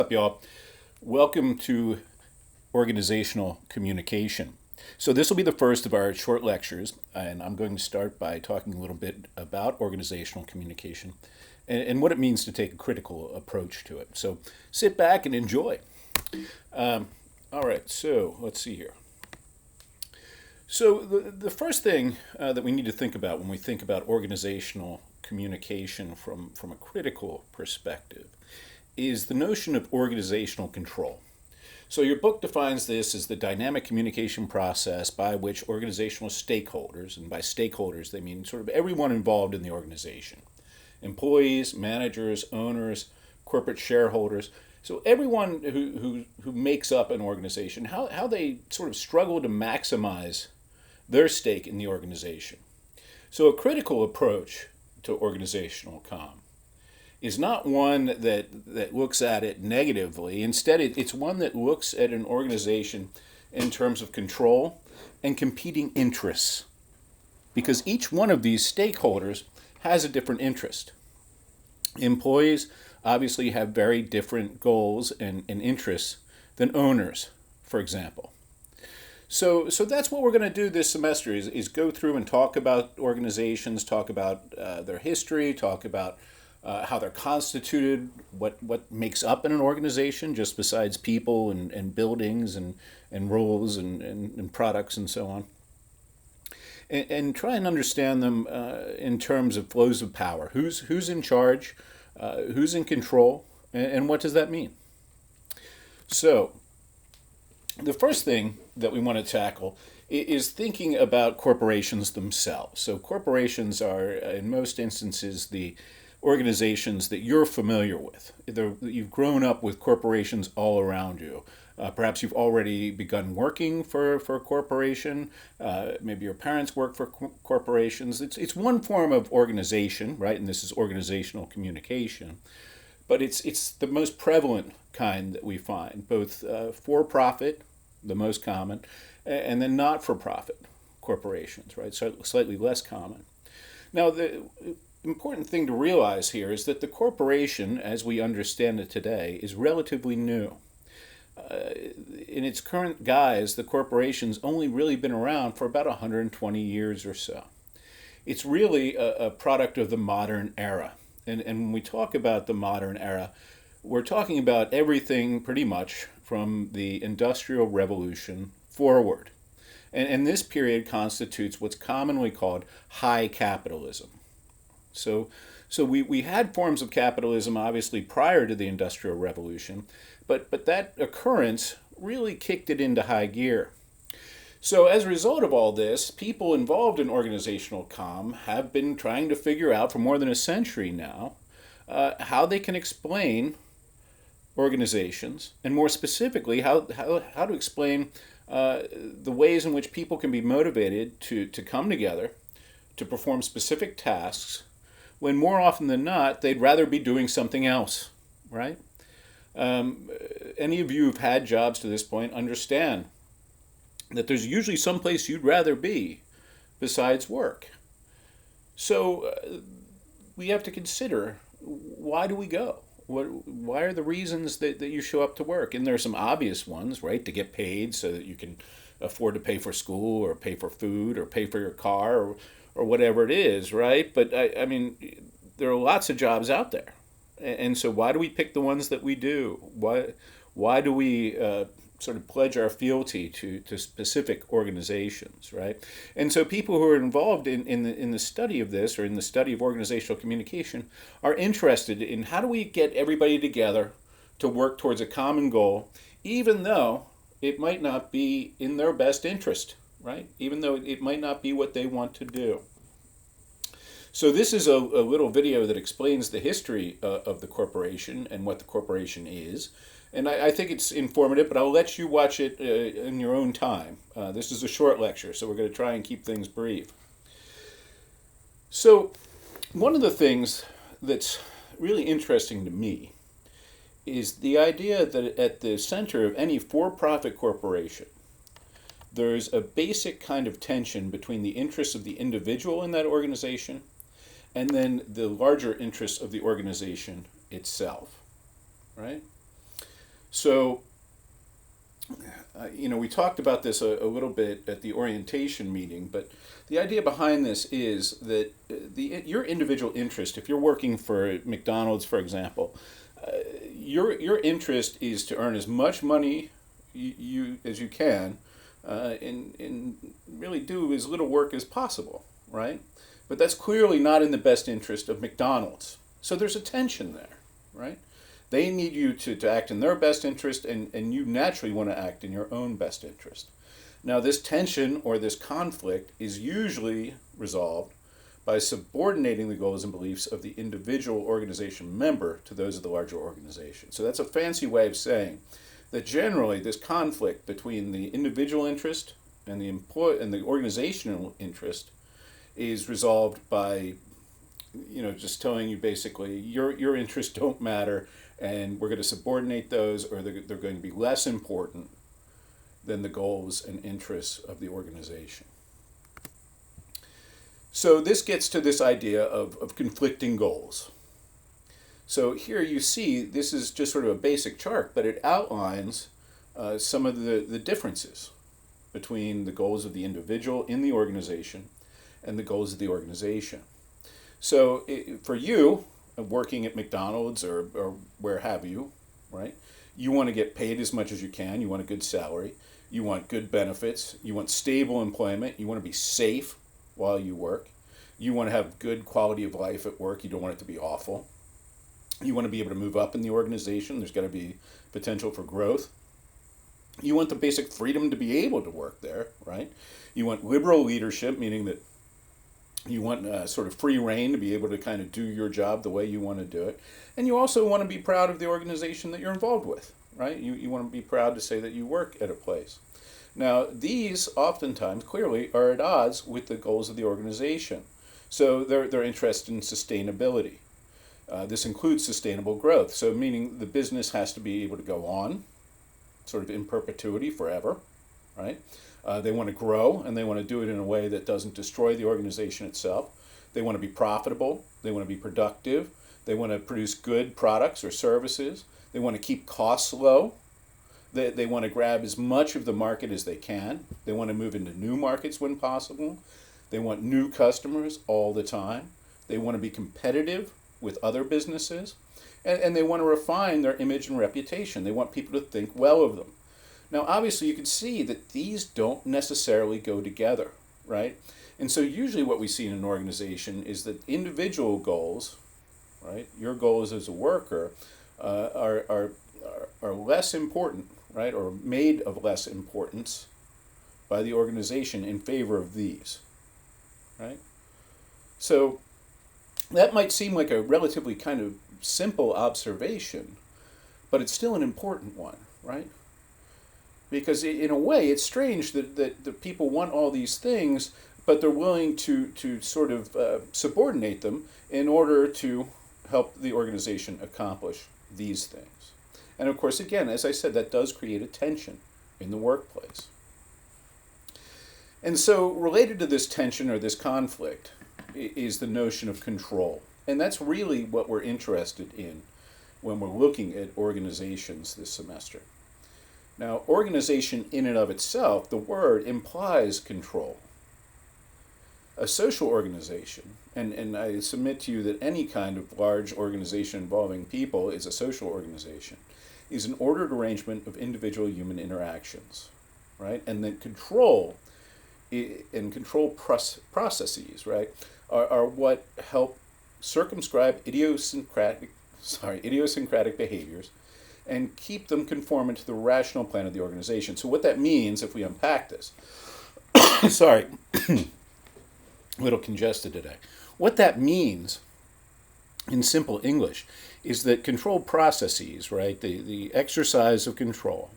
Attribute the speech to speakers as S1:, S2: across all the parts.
S1: Up, y'all? Welcome to organizational communication. So, this will be the first of our short lectures, and I'm going to start by talking a little bit about organizational communication and what it means to take a critical approach to it. So, sit back and enjoy. All right, so let's see here. So, the first thing that we need to think about when we think about organizational communication from a critical perspective is the notion of organizational control. So, your book defines this as the dynamic communication process by which organizational stakeholders, and by stakeholders they mean sort of everyone involved in the organization, employees, managers, owners, corporate shareholders. So, everyone who makes up an organization, how they sort of struggle to maximize their stake in the organization. So, a critical approach to organizational comm is not one that looks at it negatively. Instead, it's one that looks at an organization in terms of control and competing interests. Because each one of these stakeholders has a different interest. Employees obviously have very different goals and interests than owners, for example. So that's what we're going to do this semester is go through and talk about organizations, talk about their history, talk about how they're constituted, what makes up in an organization, just besides people and buildings and roles and products and so on. And try and understand them in terms of flows of power. Who's in charge, who's in control, and what does that mean? So, the first thing that we want to tackle is thinking about corporations themselves. So corporations are, in most instances, the organizations that you're familiar with. You've grown up with corporations all around you. Perhaps you've already begun working for a corporation. Maybe your parents work for corporations. It's one form of organization, right? And this is organizational communication. But it's the most prevalent kind that we find, both for-profit, the most common, and then not-for-profit corporations, right? So slightly less common. Now, the important thing to realize here is that the corporation, as we understand it today, is relatively new. In its current guise, the corporation's only really been around for about 120 years or so. It's really a product of the modern era. And when we talk about the modern era, we're talking about everything pretty much from the Industrial Revolution forward. And this period constitutes what's commonly called high capitalism. So we had forms of capitalism obviously prior to the Industrial Revolution, but that occurrence really kicked it into high gear. So as a result of all this, people involved in organizational comm have been trying to figure out for more than a century now how they can explain organizations, and more specifically, how to explain the ways in which people can be motivated to come together to perform specific tasks when more often than not, they'd rather be doing something else, right? Any of you who've had jobs to this point understand that there's usually someplace you'd rather be besides work. So we have to consider, why do we go? Why are the reasons that you show up to work? And there are some obvious ones, right? To get paid so that you can afford to pay for school or pay for food or pay for your car or whatever it is, right? But I mean, there are lots of jobs out there. And so why do we pick the ones that we do? Why do we sort of pledge our fealty to specific organizations, right? And so people who are involved in the study of this, or in the study of organizational communication, are interested in how do we get everybody together to work towards a common goal, even though it might not be in their best interest, right? Even though it might not be what they want to do. So this is a little video that explains the history of the corporation and what the corporation is. And I think it's informative, but I'll let you watch it in your own time. This is a short lecture, so we're going to try and keep things brief. So one of the things that's really interesting to me is the idea that at the center of any for-profit corporation, there's a basic kind of tension between the interests of the individual in that organization and then the larger interests of the organization itself, right? So, we talked about this a little bit at the orientation meeting, but the idea behind this is that your individual interest, if you're working for McDonald's, for example, your interest is to earn as much money as you can, and really do as little work as possible, right? But that's clearly not in the best interest of McDonald's. So there's a tension there, right? They need you to act in their best interest, and you naturally want to act in your own best interest. Now, this tension or this conflict is usually resolved by subordinating the goals and beliefs of the individual organization member to those of the larger organization. So that's a fancy way of saying that generally this conflict between the individual interest and the organizational interest is resolved by just telling you basically your interests don't matter, and we're going to subordinate those, or they're going to be less important than the goals and interests of the organization. So this gets to this idea of conflicting goals. So here you see, this is just sort of a basic chart, but it outlines some of the differences between the goals of the individual in the organization and the goals of the organization. So for you, working at McDonald's or where have you, right? You want to get paid as much as you can. You want a good salary. You want good benefits. You want stable employment. You want to be safe while you work. You want to have good quality of life at work. You don't want it to be awful. You want to be able to move up in the organization. There's got to be potential for growth. You want the basic freedom to be able to work there, right? You want liberal leadership, meaning that you want sort of free reign to be able to kind of do your job the way you want to do it. And you also want to be proud of the organization that you're involved with, right? You want to be proud to say that you work at a place. Now, these oftentimes clearly are at odds with the goals of the organization. So they're interested in sustainability. This includes sustainable growth, so meaning the business has to be able to go on, sort of in perpetuity forever, right? They want to grow, and they want to do it in a way that doesn't destroy the organization itself. They want to be profitable. They want to be productive. They want to produce good products or services. They want to keep costs low. They want to grab as much of the market as they can. They want to move into new markets when possible. They want new customers all the time. They want to be competitive with other businesses. And they want to refine their image and reputation. They want people to think well of them. Now, obviously, you can see that these don't necessarily go together, right? And so usually what we see in an organization is that individual goals, right, your goals as a worker, are less important, right, or made of less importance by the organization in favor of these, right? So that might seem like a relatively kind of simple observation, but it's still an important one, right? Because in a way, it's strange that the people want all these things, but they're willing to sort of subordinate them in order to help the organization accomplish these things. And of course, again, as I said, that does create a tension in the workplace. And so related to this tension or this conflict is the notion of control. And that's really what we're interested in when we're looking at organizations this semester. Now, organization in and of itself, the word implies control. A social organization, and I submit to you that any kind of large organization involving people is a social organization, is an ordered arrangement of individual human interactions, right? And then control and control processes, right, are what help circumscribe idiosyncratic behaviors and keep them conformant to the rational plan of the organization. So what that means, if we unpack this, sorry, a little congested today. What that means, in simple English, is that control processes, right, the exercise of control,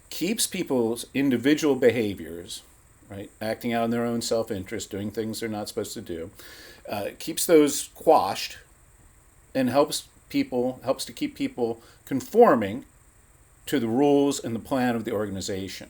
S1: keeps people's individual behaviors, right, acting out in their own self-interest, doing things they're not supposed to do, keeps those quashed, and helps to keep people conforming to the rules and the plan of the organization.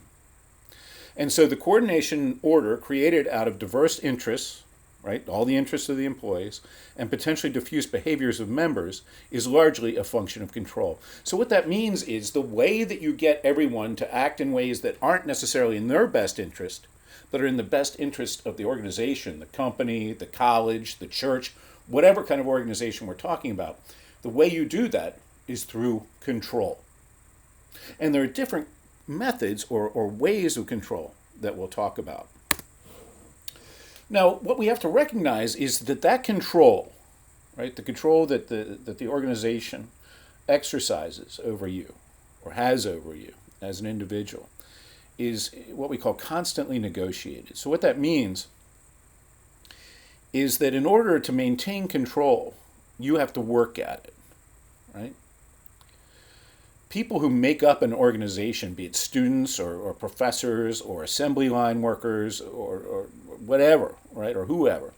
S1: And so the coordination order created out of diverse interests, right, all the interests of the employees, and potentially diffuse behaviors of members is largely a function of control. So what that means is the way that you get everyone to act in ways that aren't necessarily in their best interest, but are in the best interest of the organization, the company, the college, the church, whatever kind of organization we're talking about, the way you do that is through control. And there are different methods or ways of control that we'll talk about. Now, what we have to recognize is that control, right, the control that the organization exercises over you or has over you as an individual is what we call constantly negotiated. So what that means is that in order to maintain control, you have to work at it, right? People who make up an organization, be it students or professors or assembly line workers or whatever, right, or whoever,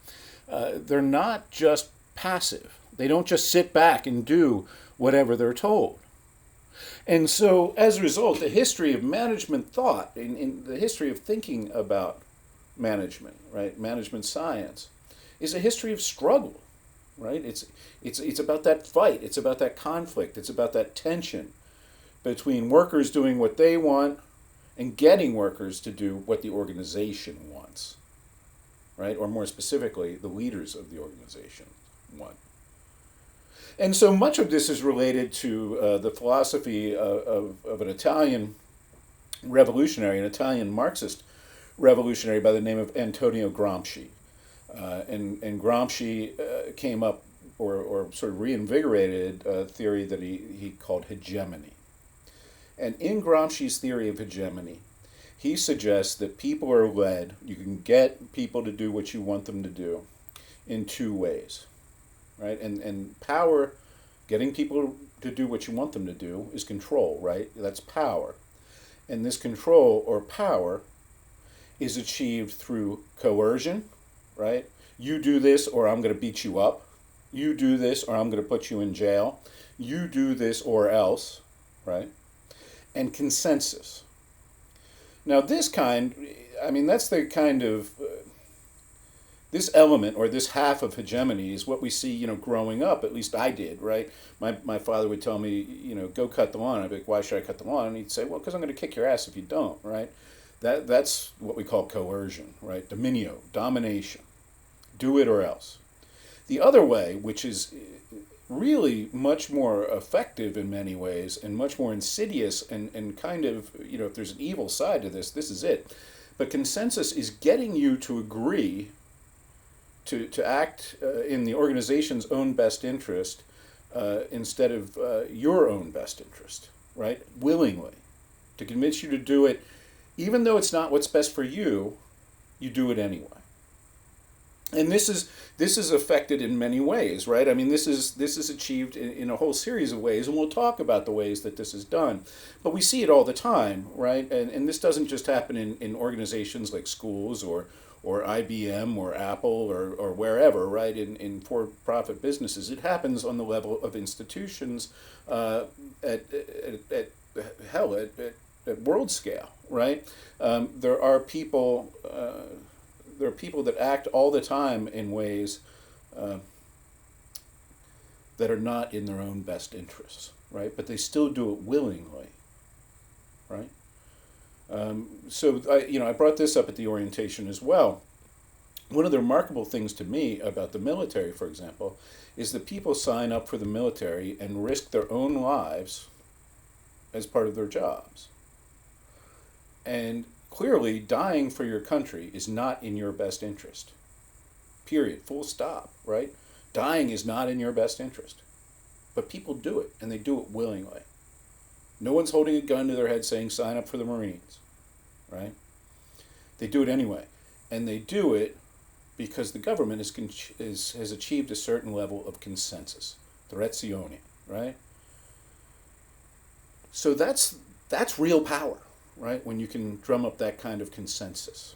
S1: they're not just passive. They don't just sit back and do whatever they're told. And so, as a result, the history of management thought, in the history of thinking about management, right, management science, is a history of struggle, right? It's about that fight. It's about that conflict. It's about that tension between workers doing what they want and getting workers to do what the organization wants, right? Or more specifically, the leaders of the organization want. And so much of this is related to the philosophy of an Italian revolutionary, an Italian Marxist revolutionary by the name of Antonio Gramsci. And Gramsci came up or sort of reinvigorated a theory that he called hegemony. And in Gramsci's theory of hegemony, he suggests that people are led, you can get people to do what you want them to do in two ways, right? And power, getting people to do what you want them to do is control, right? That's power. And this control or power is achieved through coercion, right? You do this or I'm going to beat you up. You do this or I'm going to put you in jail. You do this or else, right? And consensus. Now that's the kind of, this element or this half of hegemony is what we see, growing up, at least I did, right? My father would tell me, go cut the lawn. I'd be like, why should I cut the lawn? And he'd say, well, because I'm going to kick your ass if you don't, right? That's what we call coercion, right? Dominio, domination. Do it or else. The other way, which is really much more effective in many ways and much more insidious and kind of, if there's an evil side to this, this is it. But consensus is getting you to agree to act in the organization's own best interest instead of your own best interest, right? Willingly. To convince you to do it, even though it's not what's best for you, you do it anyway. And this is affected in many ways, right? I mean, this is achieved in a whole series of ways, and we'll talk about the ways that this is done. But we see it all the time, right? And this doesn't just happen in organizations like schools or IBM or Apple or wherever, right? In for-profit businesses, it happens on the level of institutions at world scale, right? There are people that act all the time in ways that are not in their own best interests, right? But they still do it willingly, right? So I brought this up at the orientation as well. One of the remarkable things to me about the military, for example, is that people sign up for the military and risk their own lives as part of their jobs. And clearly, dying for your country is not in your best interest. Period. Full stop, right? Dying is not in your best interest. But people do it, and they do it willingly. No one's holding a gun to their head saying, sign up for the Marines, right? They do it anyway. And they do it because the government has achieved a certain level of consensus. Direzione, right? So that's real power, right? When you can drum up that kind of consensus.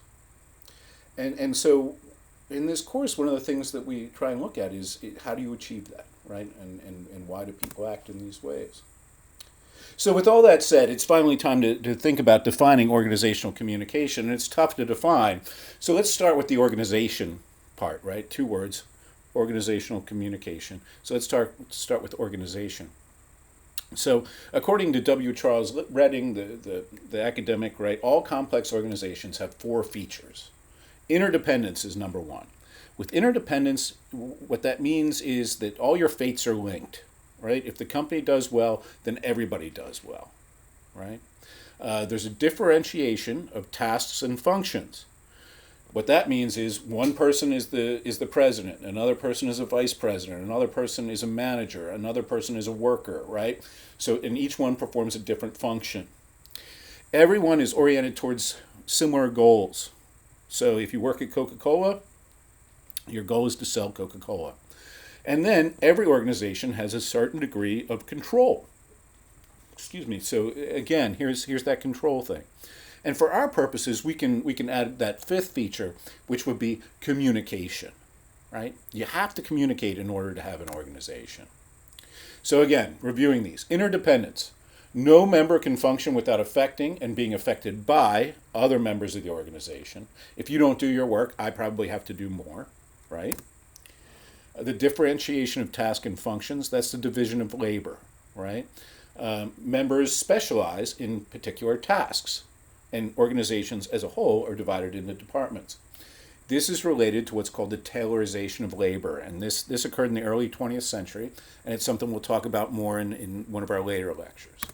S1: And so in this course, one of the things that we try and look at is how do you achieve that, right? And why do people act in these ways? So with all that said, it's finally time to think about defining organizational communication, and it's tough to define. So let's start with the organization part, right? Two words, organizational communication. So let's start with organization. So, according to W. Charles Redding, the academic, right, all complex organizations have four features. Interdependence is number one. With interdependence, what that means is that all your fates are linked, right? If the company does well, then everybody does well, right? There's a differentiation of tasks and functions. What that means is one person is the president, another person is a vice president, another person is a manager, another person is a worker, right? So, and each one performs a different function. Everyone is oriented towards similar goals. So, if you work at Coca-Cola, your goal is to sell Coca-Cola. And then every organization has a certain degree of control. Excuse me. So again, here's that control thing. And for our purposes, we can add that fifth feature, which would be communication, right? You have to communicate in order to have an organization. So again, reviewing these. Interdependence. No member can function without affecting and being affected by other members of the organization. If you don't do your work, I probably have to do more, right? The differentiation of task and functions, that's the division of labor, right? Members specialize in particular tasks, and organizations as a whole are divided into departments. This is related to what's called the tailorization of labor, and this occurred in the early 20th century, and it's something we'll talk about more in one of our later lectures.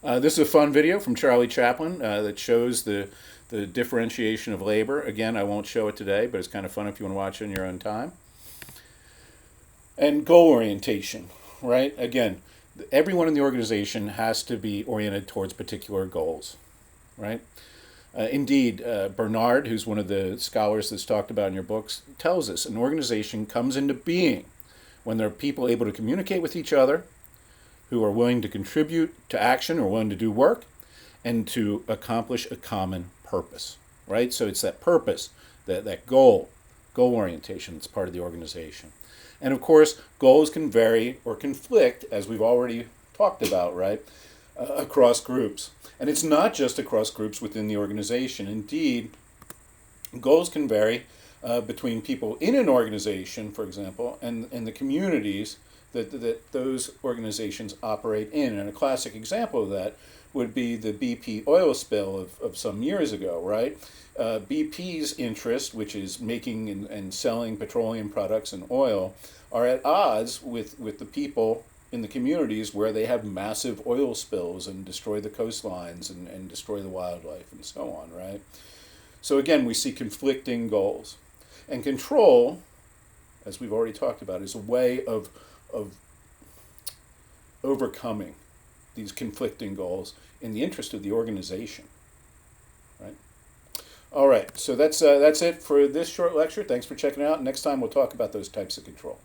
S1: This is a fun video from Charlie Chaplin that shows the differentiation of labor. Again, I won't show it today, but it's kind of fun if you want to watch it in your own time. And goal orientation, right? Again, everyone in the organization has to be oriented towards particular goals, right? Indeed, Bernard, who's one of the scholars that's talked about in your books, tells us an organization comes into being when there are people able to communicate with each other, who are willing to contribute to action or willing to do work, and to accomplish a common purpose, right? So it's that purpose, that goal orientation that's part of the organization. And of course, goals can vary or conflict, as we've already talked about, right, across groups. And it's not just across groups within the organization. Indeed, goals can vary between people in an organization, for example, and the communities that those organizations operate in. And a classic example of that would be the BP oil spill of some years ago, right? BP's interest, which is making and selling petroleum products and oil, are at odds with the people in the communities where they have massive oil spills and destroy the coastlines and destroy the wildlife and so on, right? So again, we see conflicting goals. And control, as we've already talked about, is a way of overcoming these conflicting goals in the interest of the organization, right? All right, so that's it for this short lecture. Thanks for checking it out. Next time we'll talk about those types of control.